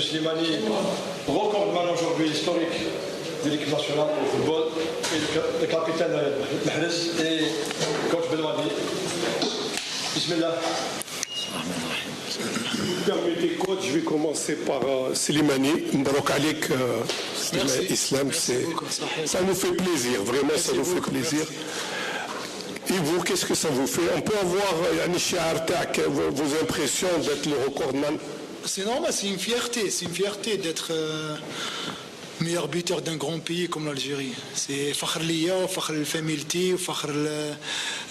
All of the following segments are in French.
Slimani, recordman aujourd'hui historique de l'équipe nationale au football, et le capitaine Mahrez et coach Belmadi. Bismillah. Permettez, coach, je vais commencer par Slimani. Mbarak Alik, Islam, ça nous fait plaisir, vraiment, ça nous fait plaisir. Et vous, qu'est-ce que ça vous fait? On peut avoir vos impressions d'être le recordman? C'est normal, c'est une fierté d'être meilleur buteur d'un grand pays comme l'Algérie. C'est fakhr liya, fakhr familti, fakhr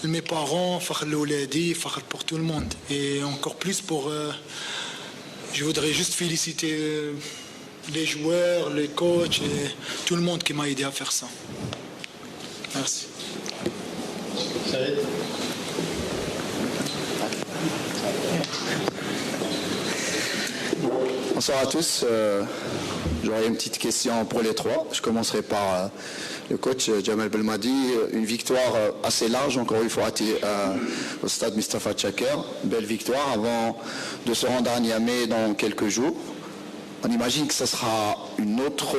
mes parents, fakhr l'ouladi, fakhr pour tout le monde. Et encore plus pour... je voudrais juste féliciter les joueurs, les coachs et tout le monde qui m'a aidé à faire ça. Merci. Bonsoir à tous. J'aurais une petite question pour les trois. Je commencerai par le coach Jamal Belmadi. Une victoire assez large, encore une fois, au stade Mustafa Tchaker. Belle victoire avant de se rendre à Niamey dans quelques jours. On imagine que ce sera une autre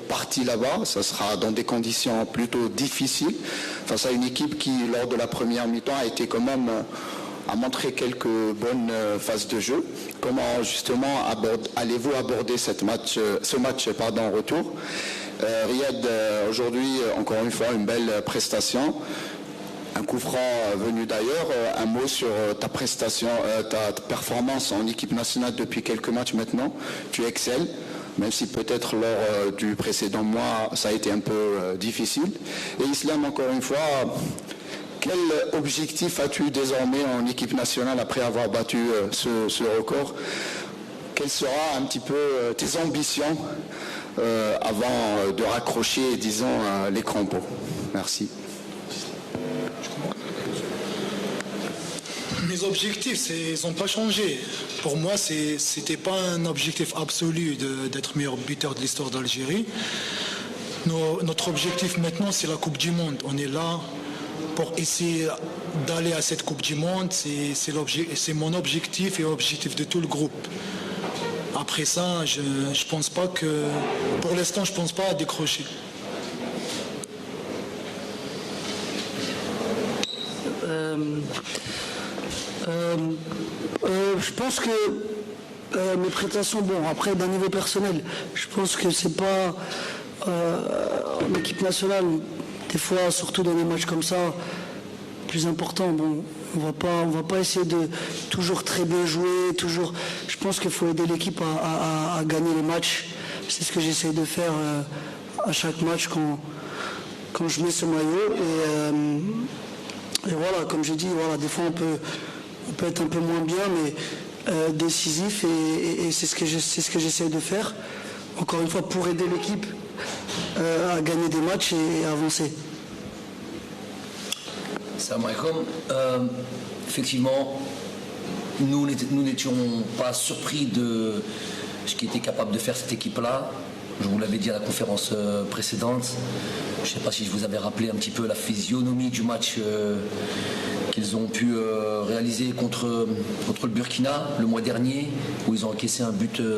partie là-bas, ça sera dans des conditions plutôt difficiles, face à une équipe qui, lors de la première mi-temps, a montré quelques bonnes phases de jeu. Comment justement allez-vous aborder ce match en retour? Riyad, aujourd'hui, encore une fois, une belle prestation. Un coup franc venu d'ailleurs. Un mot sur ta prestation, ta performance en équipe nationale depuis quelques matchs maintenant. Tu excelles, même si peut-être lors du précédent mois, ça a été un peu difficile. Et Islam, encore une fois, quel objectif as-tu désormais en équipe nationale après avoir battu ce record? Quelles seront un petit peu tes ambitions avant de raccrocher, disons, les crampons? Merci. Mes objectifs, ils n'ont pas changé. Pour moi, ce n'était pas un objectif absolu d'être meilleur buteur de l'histoire d'Algérie. Notre objectif maintenant, c'est la Coupe du Monde. On est là pour essayer d'aller à cette Coupe du Monde. C'est mon objectif et l'objectif de tout le groupe. Après ça, je pense pas que... Pour l'instant, je ne pense pas à décrocher. Je pense que mes prestations, bon, après d'un niveau personnel, je pense que c'est pas en équipe nationale, des fois, surtout dans des matchs comme ça, plus important. Bon, on va pas essayer de toujours très bien jouer, toujours. Je pense qu'il faut aider l'équipe à gagner les matchs. C'est ce que j'essaie de faire à chaque match quand je mets ce maillot. Et voilà, comme je dis, voilà, des fois on peut être un peu moins bien, mais décisif, et c'est ce que j'essaie de faire. Encore une fois, pour aider l'équipe à gagner des matchs et à avancer. Salam alaikum. Effectivement, nous n'étions pas surpris de ce qu'était capable de faire cette équipe-là. Je vous l'avais dit à la conférence précédente. Je ne sais pas si je vous avais rappelé un petit peu la physionomie du match qu'ils ont pu réaliser contre le Burkina le mois dernier, où ils ont encaissé un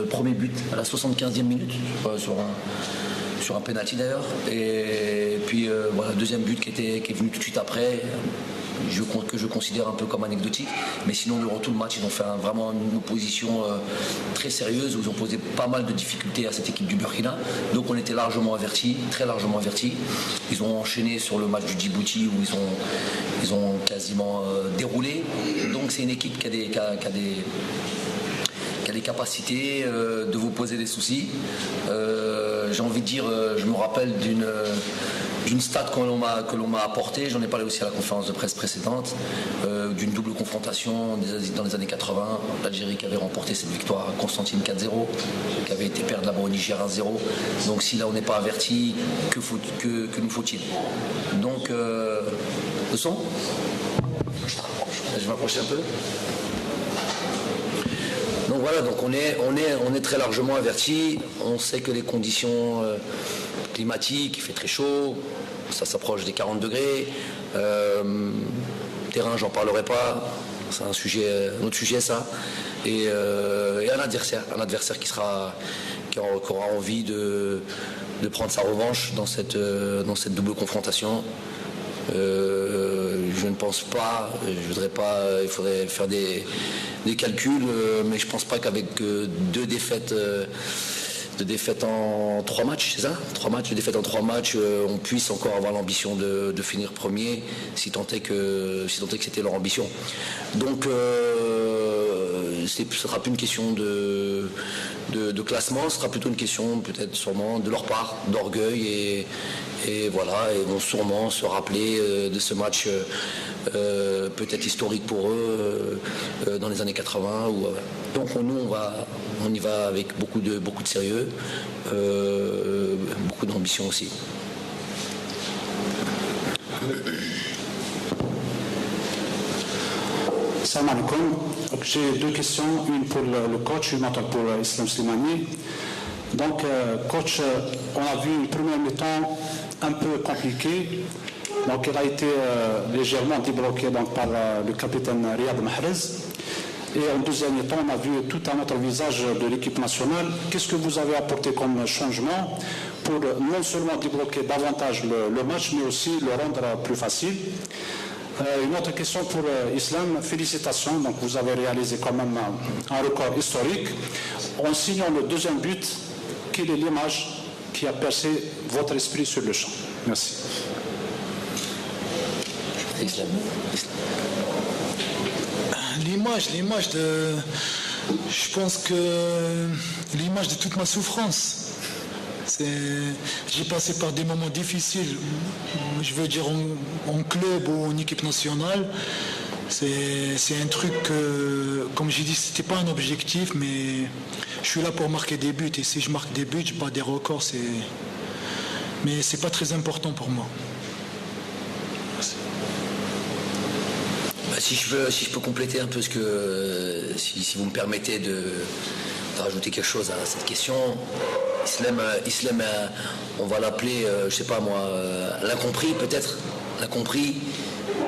premier but à la 75e minute, sur un penalty d'ailleurs. Et puis voilà, deuxième but qui est venu tout de suite après, que je considère un peu comme anecdotique. Mais sinon, durant tout le match, ils ont fait vraiment une opposition très sérieuse, où ils ont posé pas mal de difficultés à cette équipe du Burkina. Donc on était largement avertis, très largement avertis. Ils ont enchaîné sur le match du Djibouti, où ils ont quasiment déroulé. Donc c'est une équipe qui a des capacités de vous poser des soucis. J'ai envie de dire, je me rappelle d'une stat que l'on m'a apportée, j'en ai parlé aussi à la conférence de presse précédente, d'une double confrontation dans les années 80, l'Algérie qui avait remporté cette victoire à Constantine 4-0, qui avait été perdre là-bas au Niger 1-0. Donc si là on n'est pas averti, que nous faut-il? Donc, le son? Je vais m'approcher un peu. Donc voilà, donc on est très largement averti. On sait que les conditions climatiques, il fait très chaud, ça s'approche des 40 degrés. Terrain, j'en parlerai pas, c'est un autre sujet ça. et un adversaire qui aura envie de prendre sa revanche dans cette double confrontation. Je ne pense pas, il faudrait faire des calculs, mais je ne pense pas qu'avec deux défaites en 3 matchs, c'est ça ? 3 matchs, deux défaites en 3 matchs, on puisse encore avoir l'ambition de finir premier, si tant est que c'était leur ambition. Donc, ce ne sera plus une question de classement, ce sera plutôt une question peut-être sûrement de leur part, d'orgueil et voilà, ils vont sûrement se rappeler de ce match peut-être historique pour eux dans les années 80. Donc nous on y va avec beaucoup de sérieux, beaucoup d'ambition aussi. Salam alaikum. J'ai 2 questions, une pour le coach, une autre pour Islam Slimani. Donc, coach, on a vu une première mi-temps un peu compliquée. Donc, elle a été légèrement débloquée donc, par le capitaine Riyad Mahrez. Et en deuxième temps, on a vu tout un autre visage de l'équipe nationale. Qu'est-ce que vous avez apporté comme changement pour non seulement débloquer davantage le match, mais aussi le rendre plus facile? Une autre question pour Islam, félicitations, donc vous avez réalisé quand même un record historique. En signant le deuxième but, quelle est l'image qui a percé votre esprit sur le champ? Merci. L'image de... Je pense que l'image de toute ma souffrance. J'ai passé par des moments difficiles, je veux dire en club ou en équipe nationale. C'est un truc que, comme j'ai dit, c'était pas un objectif, mais je suis là pour marquer des buts. Et si je marque des buts, je bats des records. Mais c'est pas très important pour moi. Si je peux compléter un peu si vous me permettez de rajouter quelque chose à cette question. Islam, on va l'appeler, je sais pas moi, l'incompris peut-être. L'incompris,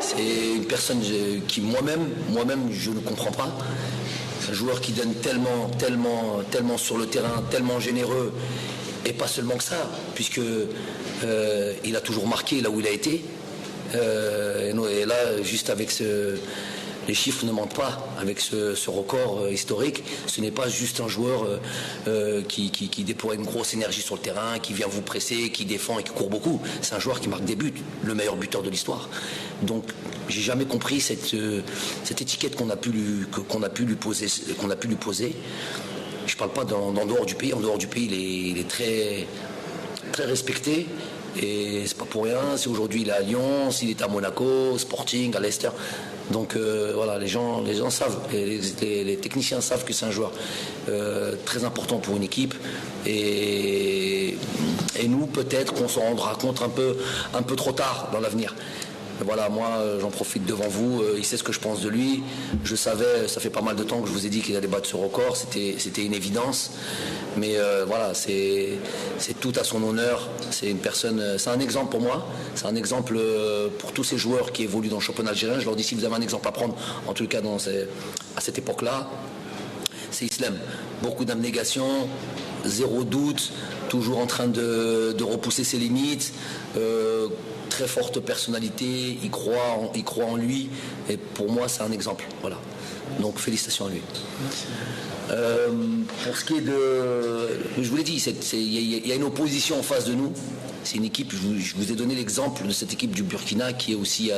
c'est une personne qui moi-même, je ne comprends pas. C'est un joueur qui donne tellement sur le terrain, tellement généreux, et pas seulement que ça, puisque il a toujours marqué là où il a été. Et là, juste avec les chiffres ne mentent pas, avec ce record historique. Ce n'est pas juste un joueur qui déploie une grosse énergie sur le terrain, qui vient vous presser, qui défend et qui court beaucoup. C'est un joueur qui marque des buts, le meilleur buteur de l'histoire. Donc, j'ai jamais compris cette étiquette qu'on a pu lui poser. Je parle pas d'en dehors du pays. En dehors du pays, il est très, très respecté. Et c'est pas pour rien si aujourd'hui il est à Lyon, s'il est à Monaco, Sporting, à Leicester. Donc voilà, les gens savent, les techniciens savent que c'est un joueur très important pour une équipe. Et nous, peut-être qu'on s'en rendra compte un peu trop tard dans l'avenir. Voilà, moi j'en profite devant vous, il sait ce que je pense de lui. Je savais, ça fait pas mal de temps que je vous ai dit qu'il allait battre ce record, c'était une évidence. Mais voilà, c'est tout à son honneur. C'est une personne, c'est un exemple pour moi, c'est un exemple pour tous ces joueurs qui évoluent dans le championnat algérien. Je leur dis, si vous avez un exemple à prendre, en tout cas à cette époque-là, c'est Islam. Beaucoup d'abnégation, zéro doute, toujours en train de repousser ses limites. Très forte personnalité, il croit en lui, et pour moi c'est un exemple. Voilà. Donc félicitations à lui. Pour ce qui est je vous l'ai dit, il y a une opposition en face de nous. C'est une équipe, je vous ai donné l'exemple de cette équipe du Burkina qui est aussi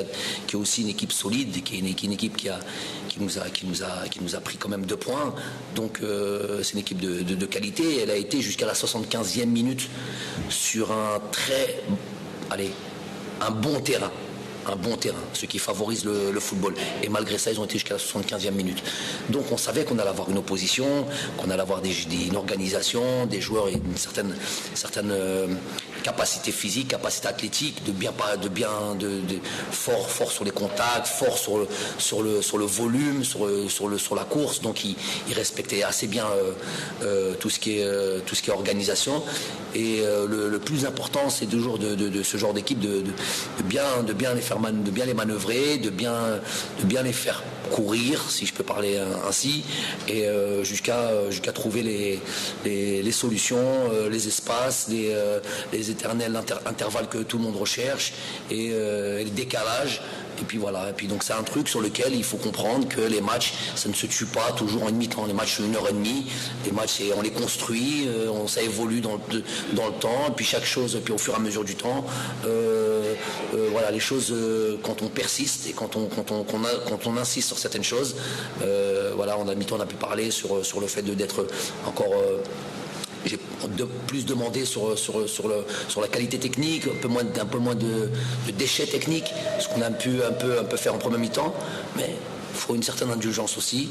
une équipe solide, qui est une équipe qui nous a pris quand même 2 points. Donc c'est une équipe de qualité. Elle a été jusqu'à la 75e minute sur un bon terrain, ce qui favorise le football. Et malgré ça, ils ont été jusqu'à la 75e minute. Donc on savait qu'on allait avoir une opposition, qu'on allait avoir une organisation, des joueurs et une certaine capacité physique, capacité athlétique, fort sur les contacts, fort sur le volume, sur la course. Donc ils respectaient assez bien tout ce qui est organisation. Et le plus important, c'est toujours de ce genre d'équipe de bien les manœuvrer, de bien les faire courir, si je peux parler ainsi, et jusqu'à trouver les solutions, les espaces, les éternels intervalles que tout le monde recherche, et le décalage. Et puis voilà, et puis donc c'est un truc sur lequel il faut comprendre que les matchs, ça ne se tue pas toujours en une mi-temps. Les matchs, 1h30, les matchs, on les construit, ça évolue dans le temps, et puis chaque chose, puis au fur et à mesure du temps, voilà, les choses, quand on persiste et quand on insiste sur certaines choses, voilà, en mi-temps, on a pu parler sur le fait d'être encore... J'ai plus demandé sur la qualité technique, un peu moins de déchets techniques, ce qu'on a pu un peu faire en première mi-temps, mais il faut une certaine indulgence aussi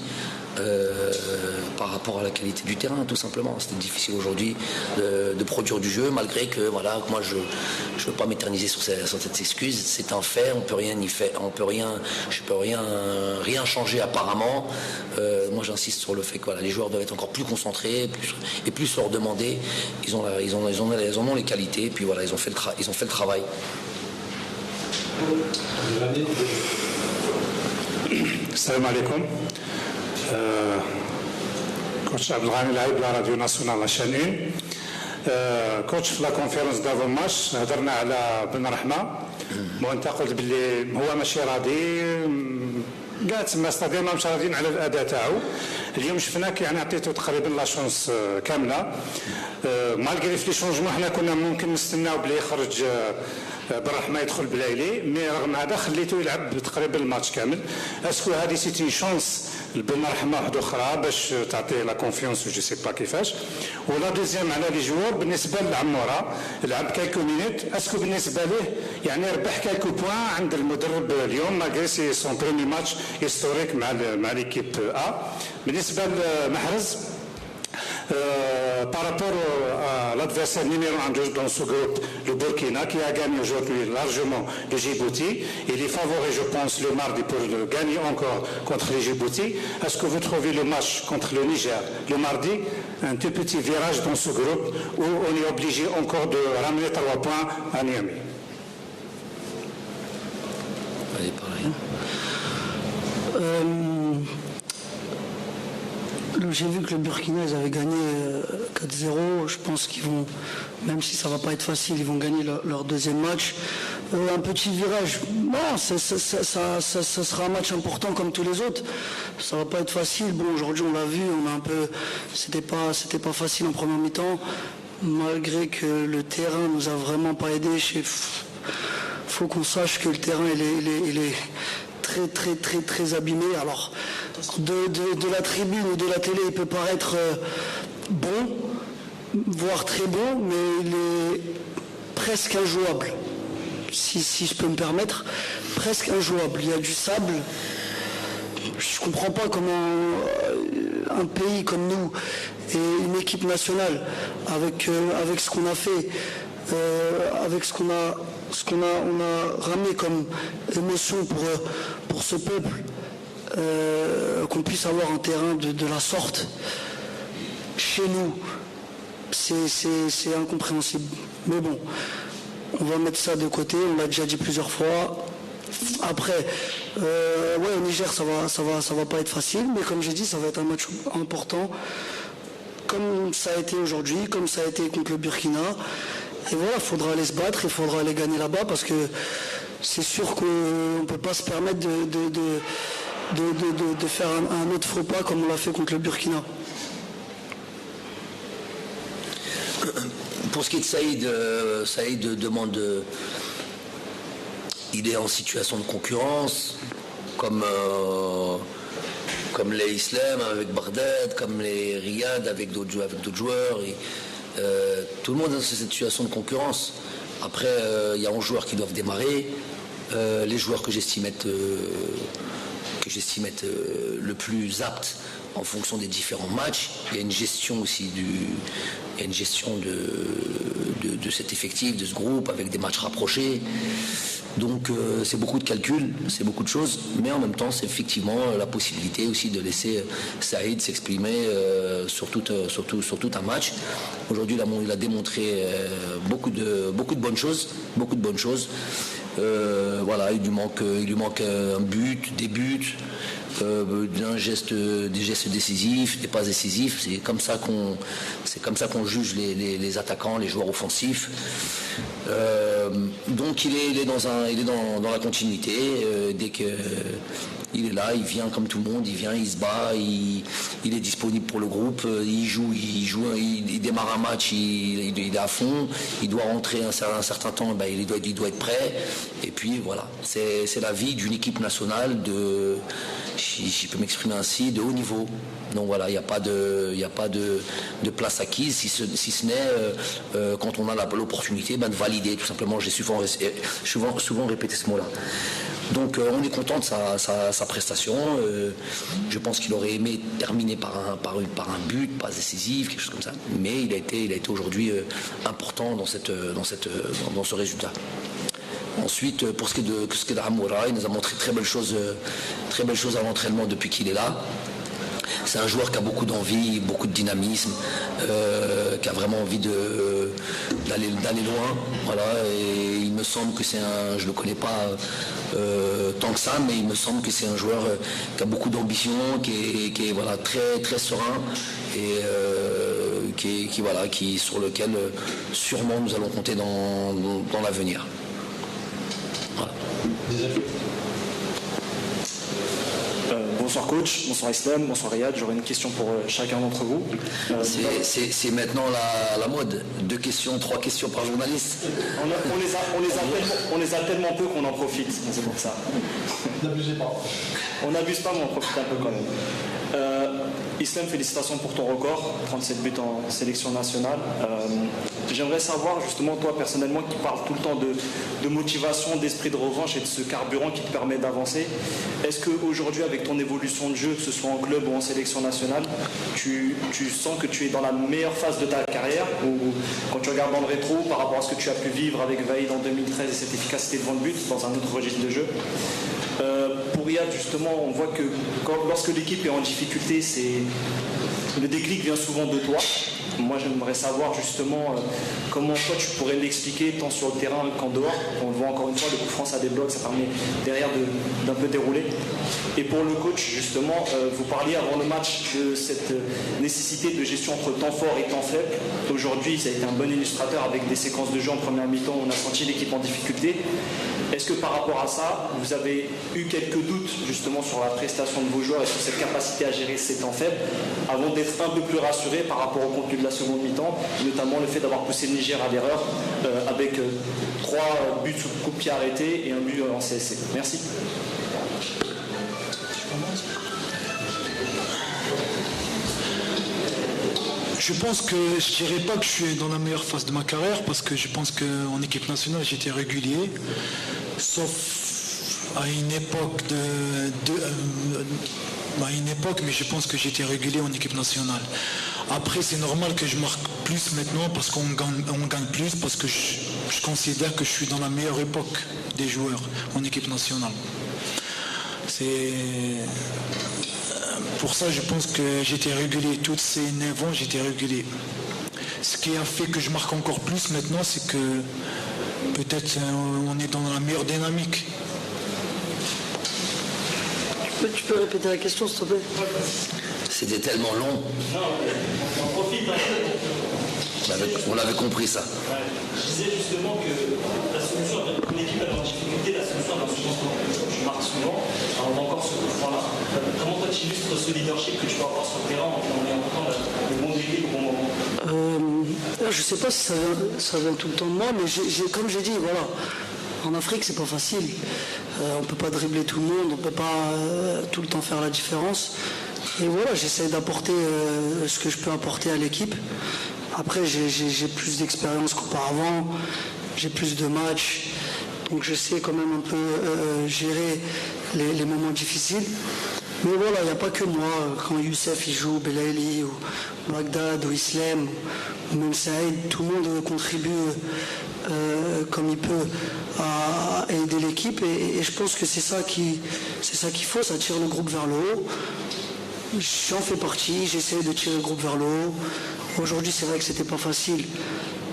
par rapport à la qualité du terrain, tout simplement. C'était difficile aujourd'hui de produire du jeu, malgré que voilà, moi je ne veux pas m'éterniser sur cette excuse. C'est un fait, on peut rien y faire, je peux rien changer apparemment. Moi j'insiste sur le fait que voilà, les joueurs doivent être encore plus concentrés et plus leur demander. Ils en ont les qualités, puis voilà, ils ont fait le travail. Salam alaikum. Coach Abdelghani Laïb, la Radio Nationale la chaîne 1. كوتش في لا كونفيرنس دافون ماتش هضرنا على بن رحمه وانت قلت باللي هو ماشي راضي كاع تما ستادير ما مش راضيين على الاداء تاعو. اليوم شفناك يعني عطيته تقريبا لا شونس كامله مالغري في لي شونجمون حنا كنا ممكن نستناو بلي يخرج بن رحمه يدخل بلايلي مي رغم هذا خليته يلعب تقريبا الماتش كامل. اسكو هذه سيتي شونس لبن رحمه واحده اخرى باش تعطيه لا كونفيونس جو سي با كيفاش. ولا دوزيام على لي جوور بالنسبه لعموره لعب كالكو مينوت اسكو بالنسبه له يعني ربح كالكو بوان عند المدرب اليوم مالغري سي سون بريمي ماتش هيستوريك مع ليكيب ا. بالنسبه لمحرز par rapport à l'adversaire numéro 1 dans ce groupe, le Burkina, qui a gagné aujourd'hui largement le Djibouti. Il est favori, je pense, le mardi pour gagner encore contre le Djibouti. Est-ce que vous trouvez le match contre le Niger, le mardi, un tout petit virage dans ce groupe où on est obligé encore de ramener 3 points à Niamey? Allez, pareil. J'ai vu que le Burkina, ils avaient gagné 4-0. Je pense qu'ils vont, même si ça ne va pas être facile, ils vont gagner leur deuxième match. Un petit virage, non, ça sera un match important comme tous les autres. Ça ne va pas être facile. Bon, aujourd'hui, on l'a vu, c'était pas facile en première mi-temps, malgré que le terrain nous a vraiment pas aidés. Faut qu'on sache que le terrain, il est très abîmé. Alors, de la tribune ou de la télé, il peut paraître bon, voire très bon, mais il est presque injouable, si je peux me permettre, presque injouable. Il y a du sable. Je ne comprends pas comment un pays comme nous et une équipe nationale, avec ce qu'on a fait, avec ce qu'on a ramené comme émotion pour ce peuple, qu'on puisse avoir un terrain de la sorte chez nous, c'est incompréhensible. Mais bon, on va mettre ça de côté, on l'a déjà dit plusieurs fois. Après, ouais, au Niger, ça va pas être facile, mais comme j'ai dit, ça va être un match important, comme ça a été aujourd'hui, comme ça a été contre le Burkina. Et voilà, il faudra aller se battre, il faudra aller gagner là-bas, parce que c'est sûr qu'on ne peut pas se permettre de faire un autre faux pas comme on l'a fait contre le Burkina. Pour ce qui est de Saïd demande... Il est en situation de concurrence, comme les Islam avec Bagdad, comme les Riyad avec d'autres joueurs. Et, tout le monde est dans cette situation de concurrence. Après, il y a 11 joueurs qui doivent démarrer. Les joueurs que j'estime être le plus apte en fonction des différents matchs. Il y a une gestion aussi de cet effectif, de ce groupe, avec des matchs rapprochés. Donc c'est beaucoup de calculs, c'est beaucoup de choses, mais en même temps c'est effectivement la possibilité aussi de laisser Saïd s'exprimer sur tout un match. Aujourd'hui il a démontré beaucoup de bonnes choses, Voilà, il lui manque un but, des buts. des gestes décisifs, des passes décisifs. C'est comme ça qu'on juge les attaquants, les joueurs offensifs. Donc il est dans la continuité. Dès que il est là, il vient comme tout le monde, il vient, il se bat, il est disponible pour le groupe, il démarre un match, il est à fond, il doit rentrer un certain temps, ben, il doit être prêt. Et puis voilà, c'est la vie d'une équipe nationale de, si je peux m'exprimer ainsi, de haut niveau. Donc voilà, il n'y a pas de place acquise, si ce n'est quand on a l'opportunité de valider, tout simplement. J'ai souvent répété ce mot-là. Donc on est content de sa prestation. Je pense qu'il aurait aimé terminer par un but, pas décisif, quelque chose comme ça. Mais il a été aujourd'hui important dans ce résultat. Ensuite, pour ce qui est de Amoura, il nous a montré très belles choses à l'entraînement depuis qu'il est là. C'est un joueur qui a beaucoup d'envie, beaucoup de dynamisme, qui a vraiment envie d'aller loin. Voilà, et il me semble que je ne le connais pas tant que ça, mais il me semble que c'est un joueur qui a beaucoup d'ambition, qui est voilà, très, très serein et sur lequel sûrement nous allons compter dans l'avenir. Voilà. Bonsoir coach, bonsoir Islam, bonsoir Riyad. J'aurais une question pour chacun d'entre vous. C'est maintenant la mode. 2 questions, 3 questions par journaliste. On les a tellement peu qu'on en profite, c'est pour ça. N'abusez pas. On n'abuse pas, mais on profite un peu quand même. Islam, félicitations pour ton record, 37 buts en sélection nationale. J'aimerais savoir justement, toi personnellement, qui parles tout le temps de motivation, d'esprit de revanche et de ce carburant qui te permet d'avancer, est-ce qu'aujourd'hui, avec ton évolution de jeu, que ce soit en club ou en sélection nationale, tu sens que tu es dans la meilleure phase de ta carrière, ou quand tu regardes dans le rétro par rapport à ce que tu as pu vivre avec Vaïd en 2013 et cette efficacité devant le but dans un autre registre de jeu? Pour Riyad, justement, on voit que lorsque l'équipe est en difficulté, le déclic vient souvent de toi. Moi, j'aimerais savoir justement comment toi tu pourrais l'expliquer tant sur le terrain qu'en dehors. On le voit encore une fois, le coup franc ça débloque, ça permet derrière d'un peu dérouler. Et pour le coach, justement, vous parliez avant le match de cette nécessité de gestion entre temps fort et temps faible. Aujourd'hui, ça a été un bon illustrateur avec des séquences de jeu en première mi-temps où on a senti l'équipe en difficulté. Est-ce que par rapport à ça, vous avez eu quelques doutes justement sur la prestation de vos joueurs et sur cette capacité à gérer ces temps faibles avant d'être un peu plus rassuré par rapport au contenu de la seconde mi-temps, notamment le fait d'avoir poussé le Niger à l'erreur avec 3 buts sous coup de pied arrêté et un but en CSC. Merci. Je pense que je ne dirais pas que je suis dans la meilleure phase de ma carrière parce que je pense qu'en équipe nationale j'étais régulier, sauf à une époque mais je pense que j'étais régulier en équipe nationale. Après c'est normal que je marque plus maintenant parce qu'on gagne plus, parce que je considère que je suis dans la meilleure époque des joueurs en équipe nationale. Pour ça, je pense que j'étais régulier. Toutes ces 9 ans, j'étais régulier. Ce qui a fait que je marque encore plus maintenant, c'est que peut-être on est dans la meilleure dynamique. Tu peux répéter la question, s'il te plaît? C'était tellement long. Non, on profite. On avait compris ça. Ouais. Je disais justement que la solution, une équipe est en difficulté, la solution dans ce sens je marque souvent, on a encore ce coup franc-là. Comment toi tu illustres ce leadership que tu peux avoir sur le terrain en ayant le bon déclic au bon moment? Je ne sais pas si ça vient tout le temps de moi, mais comme j'ai dit, voilà, en Afrique c'est pas facile. On ne peut pas dribbler tout le monde, on ne peut pas tout le temps faire la différence. Et voilà, j'essaie d'apporter ce que je peux apporter à l'équipe. Après, j'ai plus d'expérience qu'auparavant, j'ai plus de matchs, donc je sais quand même un peu gérer les moments difficiles. Mais voilà, il n'y a pas que moi. Quand Youssef il joue, Belaïli, ou Bagdad, ou Islam, ou même Saïd, tout le monde contribue comme il peut à aider l'équipe. Et je pense que c'est ça qu'il faut, ça tire le groupe vers le haut. J'en fais partie, j'essaie de tirer le groupe vers le haut. Aujourd'hui, c'est vrai que c'était pas facile.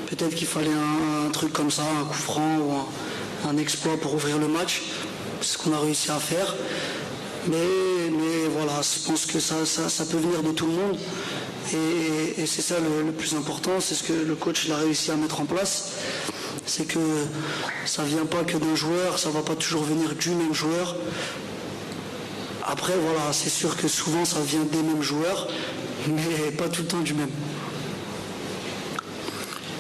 Peut-être qu'il fallait un truc comme ça, un coup franc ou un exploit pour ouvrir le match. C'est ce qu'on a réussi à faire. Mais voilà, je pense que ça peut venir de tout le monde. Et c'est ça le plus important, c'est ce que le coach il a réussi à mettre en place. C'est que ça ne vient pas que d'un joueur, ça ne va pas toujours venir du même joueur. Après, voilà, c'est sûr que souvent ça vient des mêmes joueurs, mais pas tout le temps du même.